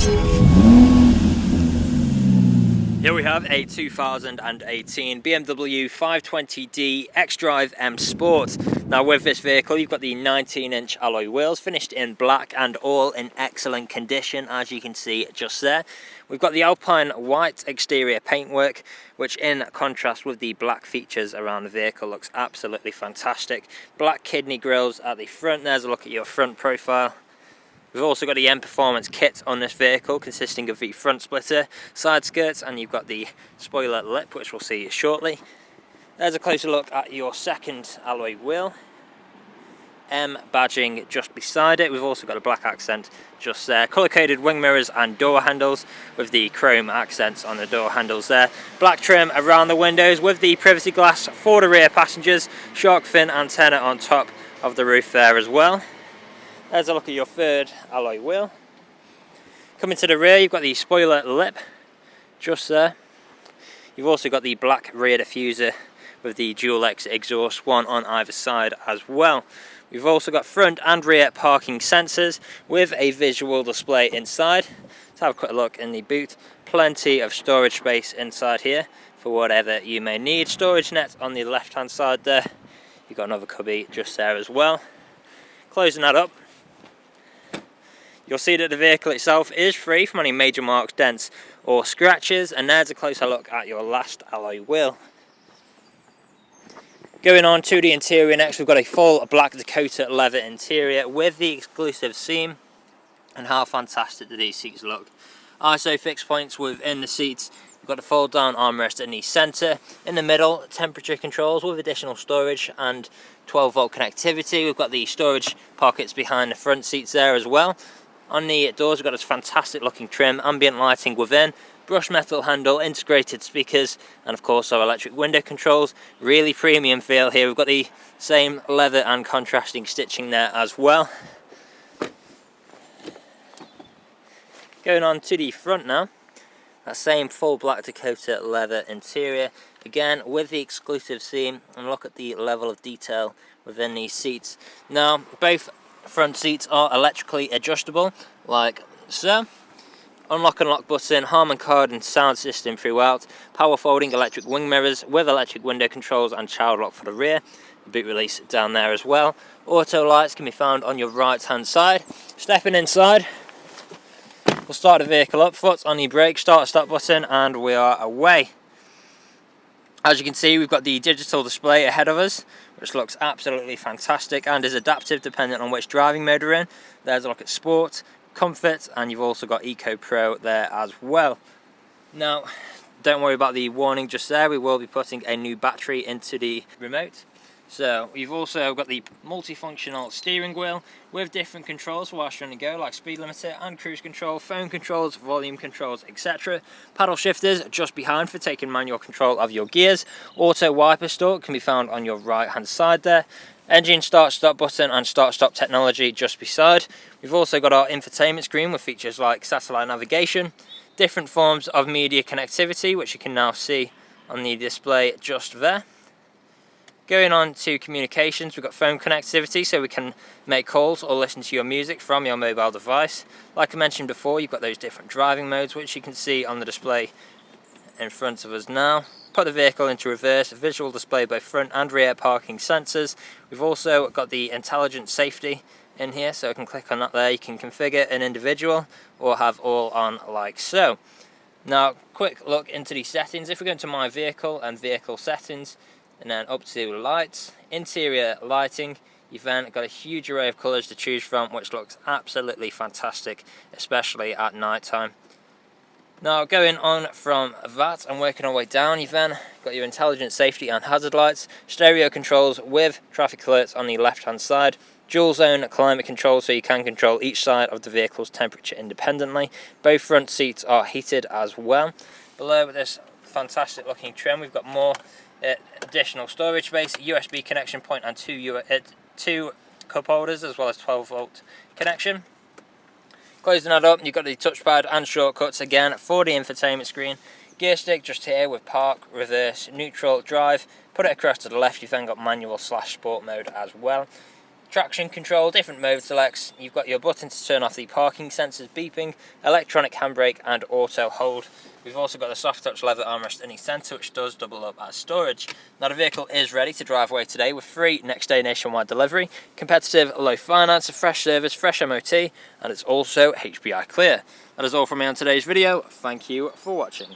Here we have a 2018 BMW 520d XDRIVE M Sport. Now with this vehicle you've got the 19-inch alloy wheels finished in black and all in excellent condition, as you can see just there. We've got the Alpine white exterior paintwork, which in contrast with the black features around the vehicle looks absolutely fantastic. Black kidney grills at the front. There's a look at your front profile. We've also got the M Performance kit on this vehicle, consisting of the front splitter, side skirts, and you've got the spoiler lip, which we'll see shortly. There's a closer look at your second alloy wheel. M badging just beside it. We've also got a black accent just there. Colour-coded wing mirrors and door handles with the chrome accents on the door handles there. Black trim around the windows with the privacy glass for the rear passengers. Shark fin antenna on top of the roof there as well. There's a look at your third alloy wheel. Coming to the rear, you've got the spoiler lip just there. You've also got the black rear diffuser with the dual X exhaust, one on either side as well. We've also got front and rear parking sensors with a visual display inside. Let's have a quick look in the boot. Plenty of storage space inside here for whatever you may need. Storage net on the left hand side there. You've got another cubby just there as well. Closing that up, you'll see that the vehicle itself is free from any major marks, dents or scratches, and there's a closer look at your last alloy wheel. Going on to the interior next, we've got a full black Dakota leather interior with the exclusive seam, and how fantastic do these seats look. ISO fixed points within the seats. We've got a fold down armrest in the centre. In the middle, temperature controls with additional storage and 12 volt connectivity. We've got the storage pockets behind the front seats there as well. On the doors we've got this fantastic looking trim, ambient lighting within, brushed metal handle, integrated speakers, and of course our electric window controls. Really premium feel here. We've got the same leather and contrasting stitching there as well. Going on to the front now, that same full black Dakota leather interior, again with the exclusive seam, and look at the level of detail within these seats. Now both front seats are electrically adjustable like so. Unlock and lock button, Harman Kardon sound system throughout, power folding electric wing mirrors with electric window controls and child lock for the rear. Boot release down there as well. Auto lights can be found on your right hand side. Stepping inside, we'll start the vehicle up, foot on the brake, start stop button, and we are away. As you can see, we've got the digital display ahead of us, which looks absolutely fantastic and is adaptive depending on which driving mode we're in. There's a look at Sport, Comfort, and you've also got Eco Pro there as well. Now, don't worry about the warning just there. We will be putting a new battery into the remote. So we've also got the multifunctional steering wheel with different controls whilst you're on the go, like speed limiter and cruise control, phone controls, volume controls, etc. Paddle shifters just behind for taking manual control of your gears. Auto wiper stalk can be found on your right hand side there. Engine start stop button and start stop technology just beside. We've also got our infotainment screen with features like satellite navigation, different forms of media connectivity, which you can now see on the display just there. Going on to communications, we've got phone connectivity, so we can make calls or listen to your music from your mobile device. Like I mentioned before, you've got those different driving modes, which you can see on the display in front of us now. Put the vehicle into reverse, visual display both front and rear parking sensors. We've also got the intelligent safety in here, so I can click on that there. You can configure an individual or have all on like so. Now, quick look into the settings. If we go into My Vehicle and Vehicle Settings, and then up to lights, interior lighting, you've then got a huge array of colours to choose from, which looks absolutely fantastic, especially at night time. Now going on from that and working our way down, you've then got your intelligent safety and hazard lights, stereo controls with traffic alerts on the left hand side, dual zone climate control so you can control each side of the vehicle's temperature independently. Both front seats are heated as well. Below this fantastic looking trim, we've got more additional storage space, USB connection point, and two cup holders, as well as 12 volt connection. Closing that up, you've got the touchpad and shortcuts again for the infotainment screen. Gear stick just here with park, reverse, neutral, drive. Put it across to the left, you've then got manual / sport mode as well. traction control, different mode selects. You've got your button to turn off the parking sensors beeping, electronic handbrake and auto hold. We've also got the soft touch leather armrest in the centre, which does double up as storage. Now the vehicle is ready to drive away today with free next day nationwide delivery, competitive low finance, a fresh service, fresh MOT, and it's also HPI clear. That is all from me on today's video. Thank you for watching.